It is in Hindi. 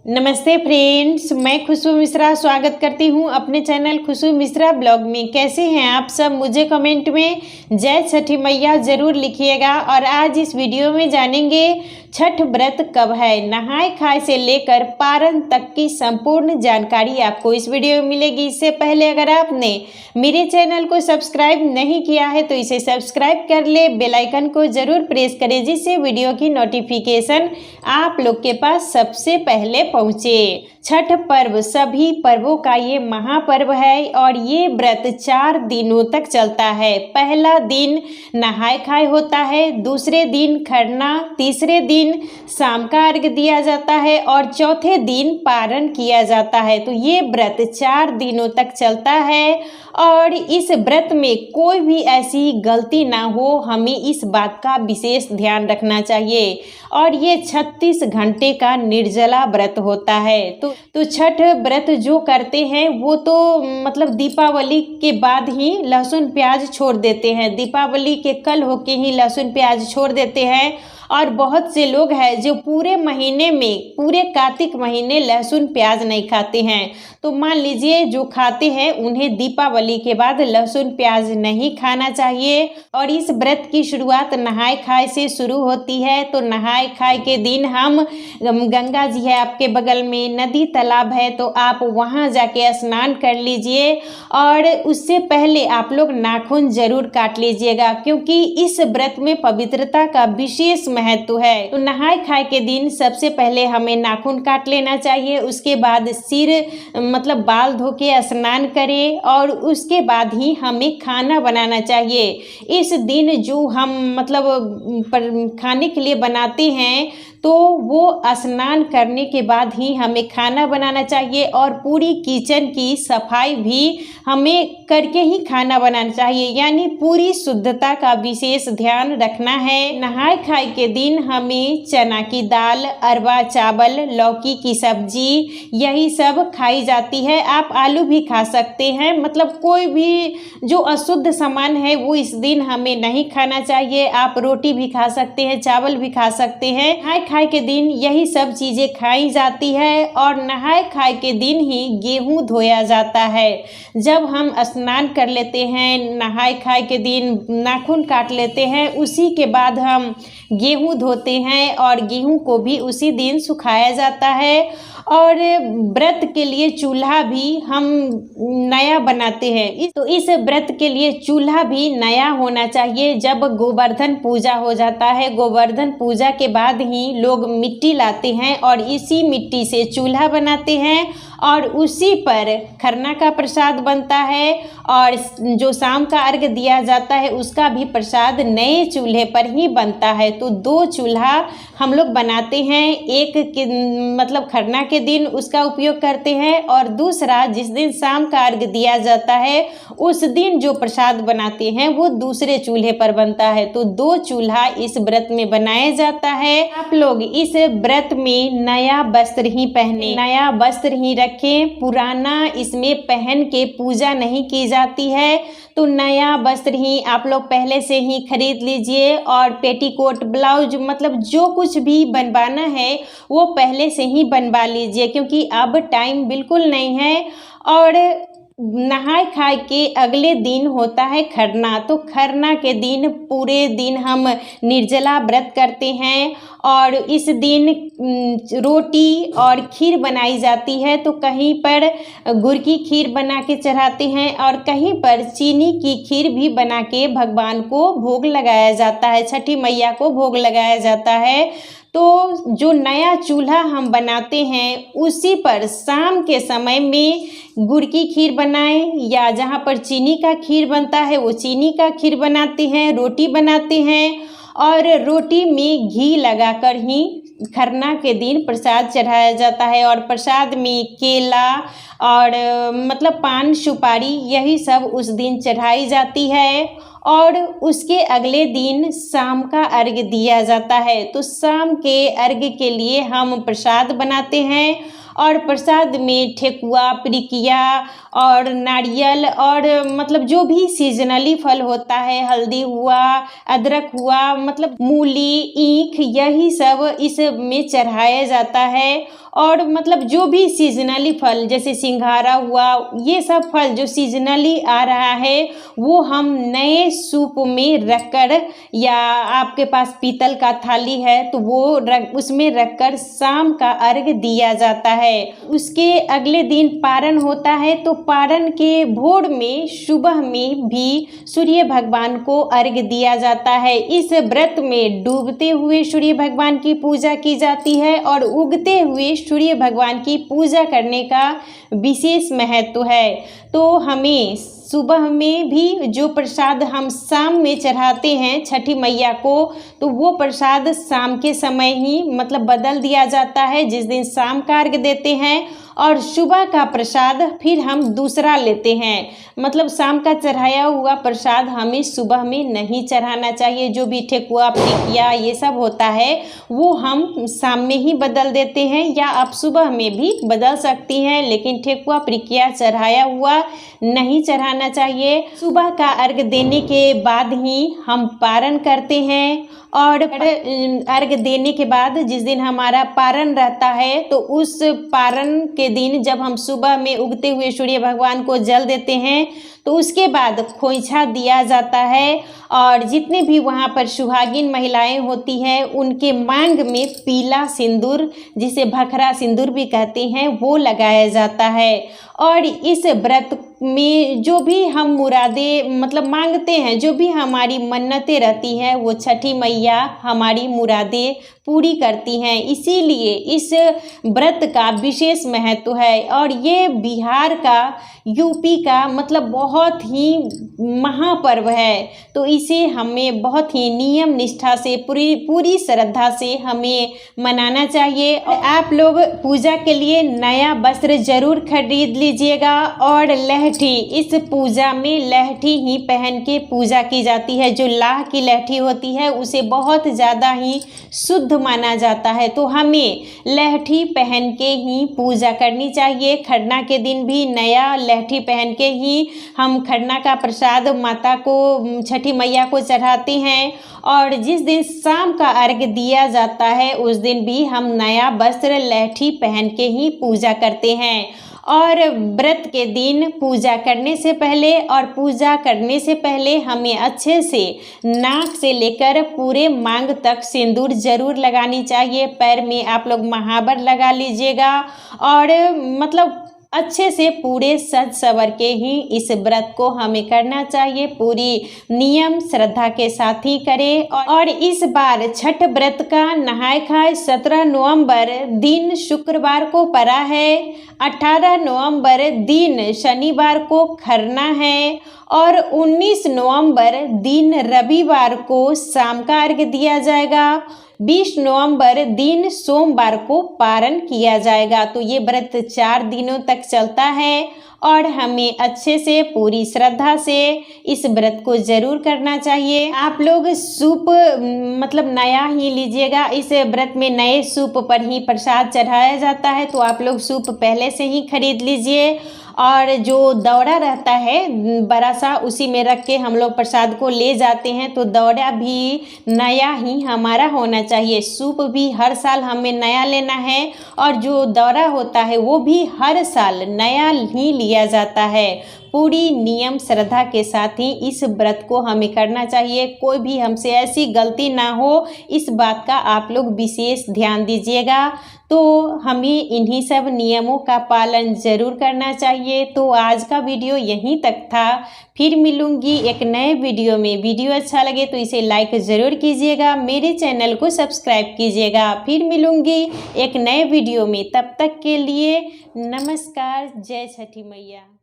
नमस्ते फ्रेंड्स, मैं खुशबू मिश्रा स्वागत करती हूं अपने चैनल खुशबू मिश्रा ब्लॉग में। कैसे हैं आप सब? मुझे कमेंट में जय छठी मैया ज़रूर लिखिएगा। और आज इस वीडियो में जानेंगे छठ व्रत कब है। नहाय खाए से लेकर पारण तक की संपूर्ण जानकारी आपको इस वीडियो में मिलेगी। इससे पहले अगर आपने मेरे चैनल को सब्सक्राइब नहीं किया है तो इसे सब्सक्राइब कर ले, बेल आइकन को ज़रूर प्रेस करें जिससे वीडियो की नोटिफिकेशन आप लोग के पास सबसे पहले पहुँचे। छठ पर्व सभी पर्वों का ये महापर्व है और ये व्रत 4 दिनों तक चलता है। पहला दिन नहाय खाए होता है, दूसरे दिन खरना, तीसरे दिन शाम का अर्घ्य दिया जाता है और चौथे दिन पारण किया जाता है। तो ये व्रत 4 दिनों तक चलता है और इस व्रत में कोई भी ऐसी गलती ना हो, हमें इस बात का विशेष ध्यान रखना चाहिए। और ये 36 घंटे का निर्जला व्रत होता है। तो छठ व्रत जो करते हैं वो तो मतलब दीपावली के बाद ही लहसुन प्याज छोड़ देते हैं। दीपावली के कल होके ही लहसुन प्याज छोड़ देते हैं। और बहुत से लोग हैं जो पूरे महीने में, पूरे कार्तिक महीने लहसुन प्याज नहीं खाते हैं। तो मान लीजिए जो खाते हैं उन्हें दीपावली के बाद लहसुन प्याज नहीं खाना चाहिए। और इस व्रत की शुरुआत नहाय खाए से शुरू होती है। तो नहाय खाए के दिन हम गंगा जी है आपके बगल में, नदी तालाब है तो आप वहाँ जाके स्नान कर लीजिए। और उससे पहले आप लोग नाखून जरूर काट लीजिएगा क्योंकि इस व्रत में पवित्रता का विशेष महत्व है। तो नहाय खाए के दिन सबसे पहले हमें नाखून काट लेना चाहिए। उसके बाद सिर मतलब बाल धो के स्नान करें और उसके बाद ही हमें खाना बनाना चाहिए। इस दिन जो हम मतलब खाने के लिए बनाते हैं तो वो स्नान करने के बाद ही हमें खाना बनाना चाहिए और पूरी किचन की सफाई भी हमें करके ही खाना बनाना चाहिए। यानी पूरी शुद्धता का विशेष ध्यान रखना है। नहाय खाए के दिन हमें चना की दाल, अरवा चावल, लौकी की सब्जी यही सब खाई जाती है। आप आलू भी खा सकते हैं, मतलब कोई भी जो अशुद्ध सामान है वो इस दिन हमें नहीं खाना चाहिए। आप रोटी भी खा सकते हैं, चावल भी खा सकते हैं। नहाय खाए के दिन यही सब चीज़ें खाई जाती है। और नहाय खाए के दिन ही गेहूँ धोया जाता है। जब हम स्नान कर लेते हैं, नहाय खाए के दिन नाखून काट लेते हैं, उसी के बाद हम गेहूँ धोते हैं और गेहूँ को भी उसी दिन सुखाया जाता है। और व्रत के लिए चूल्हा भी हम नया बनाते हैं। तो इस व्रत के लिए चूल्हा भी नया होना चाहिए। जब गोवर्धन पूजा हो जाता है, गोवर्धन पूजा के बाद ही लोग मिट्टी लाते हैं और इसी मिट्टी से चूल्हा बनाते हैं और उसी पर खरना का प्रसाद बनता है। और जो शाम का अर्घ्य दिया जाता है उसका भी प्रसाद नए चूल्हे पर ही बनता है। तो 2 चूल्हा हम लोग बनाते हैं। एक के मतलब खरना के दिन उसका उपयोग करते हैं और दूसरा जिस दिन शाम का अर्घ्य दिया जाता है उस दिन जो प्रसाद बनाते हैं वो दूसरे चूल्हे पर बनता है। तो 2 चूल्हा इस व्रत में बनाया जाता है। आप लोग इस व्रत में नया वस्त्र ही पहने, नया वस्त्र ही रखें। पुराना इसमें पहन के पूजा नहीं की जाती है। तो नया वस्त्र ही आप लोग पहले से ही खरीद लीजिए। और पेटीकोट, ब्लाउज, मतलब जो कुछ भी बनवाना है वो पहले से ही बनवा लीजिए क्योंकि अब टाइम बिल्कुल नहीं है। और नहाय खाए के अगले दिन होता है खरना। तो खरना के दिन पूरे दिन हम निर्जला व्रत करते हैं और इस दिन रोटी और खीर बनाई जाती है। तो कहीं पर गुड़ की खीर बना के चढ़ाते हैं और कहीं पर चीनी की खीर भी बना के भगवान को भोग लगाया जाता है, छठी मैया को भोग लगाया जाता है। तो जो नया चूल्हा हम बनाते हैं उसी पर शाम के समय में गुड़ की खीर बनाएं या जहाँ पर चीनी का खीर बनता है वो चीनी का खीर बनाते हैं, रोटी बनाते हैं। और रोटी में घी लगाकर ही खरना के दिन प्रसाद चढ़ाया जाता है। और प्रसाद में केला और मतलब पान, सुपारी यही सब उस दिन चढ़ाई जाती है। और उसके अगले दिन शाम का अर्घ्य दिया जाता है। तो शाम के अर्घ्य के लिए हम प्रसाद बनाते हैं और प्रसाद में ठेकुआ, पिरिकिया और नारियल और मतलब जो भी सीजनली फल होता है, हल्दी हुआ, अदरक हुआ, मतलब मूली, ईख, यही सब इसमें चढ़ाया जाता है। और मतलब जो भी सीजनली फल जैसे सिंघाड़ा हुआ, ये सब फल जो सीजनली आ रहा है वो हम नए सूप में रखकर, या आपके पास पीतल का थाली है तो वो उसमें रखकर शाम का अर्घ दिया जाता है। उसके अगले दिन पारण होता है, तो पारण के भोर में सुबह में भी सूर्य भगवान को अर्घ दिया जाता है। इस व्रत में डूबते हुए सूर्य भगवान की पूजा की जाती है और उगते हुए सूर्य भगवान की पूजा करने का विशेष महत्व है। तो हमें सुबह में भी जो प्रसाद हम शाम में चढ़ाते हैं छठी मैया को, तो वो प्रसाद शाम के समय ही मतलब बदल दिया जाता है, जिस दिन शाम का अर्घ देते हैं, और सुबह का प्रसाद फिर हम दूसरा लेते हैं। मतलब शाम का चढ़ाया हुआ प्रसाद हमें सुबह में नहीं चढ़ाना चाहिए। जो भी ठेकुआ पिकिया ये सब होता है वो हम शाम में ही बदल देते हैं, या आप सुबह में भी बदल सकती हैं, लेकिन ठेकुआ पिकिया चढ़ाया हुआ नहीं चढ़ाना चाहिए। सुबह का अर्घ देने के बाद ही हम पारण करते हैं, और अर्घ देने के बाद जिस दिन हमारा पारण रहता है, तो उस पारण के दिन जब हम सुबह में उगते हुए सूर्य भगवान को जल देते हैं, तो उसके बाद खोइछा दिया जाता है, और जितने भी वहाँ पर सुहागिन महिलाएं होती हैं उनके मांग में पीला सिंदूर, जिसे भखरा सिंदूर भी कहते हैं, वो लगाया जाता है। और इस व्रत में जो भी हम मुरादे मतलब मांगते हैं, जो भी हमारी मन्नतें रहती हैं, वो छठी मैया हमारी मुरादें पूरी करती हैं। इसीलिए इस व्रत का विशेष महत्व है, और ये बिहार का, यूपी का मतलब बहुत ही महापर्व है। तो इसे हमें बहुत ही नियम निष्ठा से पूरी श्रद्धा से हमें मनाना चाहिए। और आप लोग पूजा के लिए नया वस्त्र जरूर खरीद लीजिएगा, और लहठी, इस पूजा में लहठी ही पहन के पूजा की जाती है। जो लाह की लहठी होती है उसे बहुत ज़्यादा ही शुद्ध माना जाता है, तो हमें लहठी पहन के ही पूजा करनी चाहिए। खरना के दिन भी नया लहठी पहन के ही हम खरना का प्रसाद माता को, छठी मैया को चढ़ाते हैं, और जिस दिन शाम का अर्घ दिया जाता है उस दिन भी हम नया वस्त्र लहठी पहन के ही पूजा करते हैं। और व्रत के दिन पूजा करने से पहले और पूजा करने से पहले हमें अच्छे से नाक से लेकर पूरे मांग तक सिंदूर जरूर लगानी चाहिए। पैर में आप लोग महावर लगा लीजिएगा, और मतलब अच्छे से पूरे सज सवर के ही इस व्रत को हमें करना चाहिए। पूरी नियम श्रद्धा के साथ ही करें। और इस बार छठ व्रत का नहाय खाय 17 नवंबर दिन शुक्रवार को पड़ा है, 18 नवंबर दिन शनिवार को खरना है, और 19 नवंबर दिन रविवार को शाम का अर्घ दिया जाएगा। 20 नवंबर दिन सोमवार को पारण किया जाएगा। तो ये व्रत 4 दिनों तक चलता है, और हमें अच्छे से पूरी श्रद्धा से इस व्रत को जरूर करना चाहिए। आप लोग सूप मतलब नया ही लीजिएगा। इस व्रत में नए सूप पर ही प्रसाद चढ़ाया जाता है, तो आप लोग सूप पहले से ही खरीद लीजिए। और जो दौरा रहता है बड़ा सा, उसी में रख के हम लोग प्रसाद को ले जाते हैं, तो दौरा भी नया ही हमारा होना चाहिए। सूप भी हर साल हमें नया लेना है, और जो दौरा होता है वो भी हर साल नया ही लिया जाता है। पूरी नियम श्रद्धा के साथ ही इस व्रत को हमें करना चाहिए। कोई भी हमसे ऐसी गलती ना हो, इस बात का आप लोग विशेष ध्यान दीजिएगा। तो हमें इन्हीं सब नियमों का पालन जरूर करना चाहिए। तो आज का वीडियो यहीं तक था। फिर मिलूंगी एक नए वीडियो में। वीडियो अच्छा लगे तो इसे लाइक ज़रूर कीजिएगा, मेरे चैनल को सब्सक्राइब कीजिएगा। फिर मिलूंगी एक नए वीडियो में, तब तक के लिए नमस्कार। जय छठी मैया।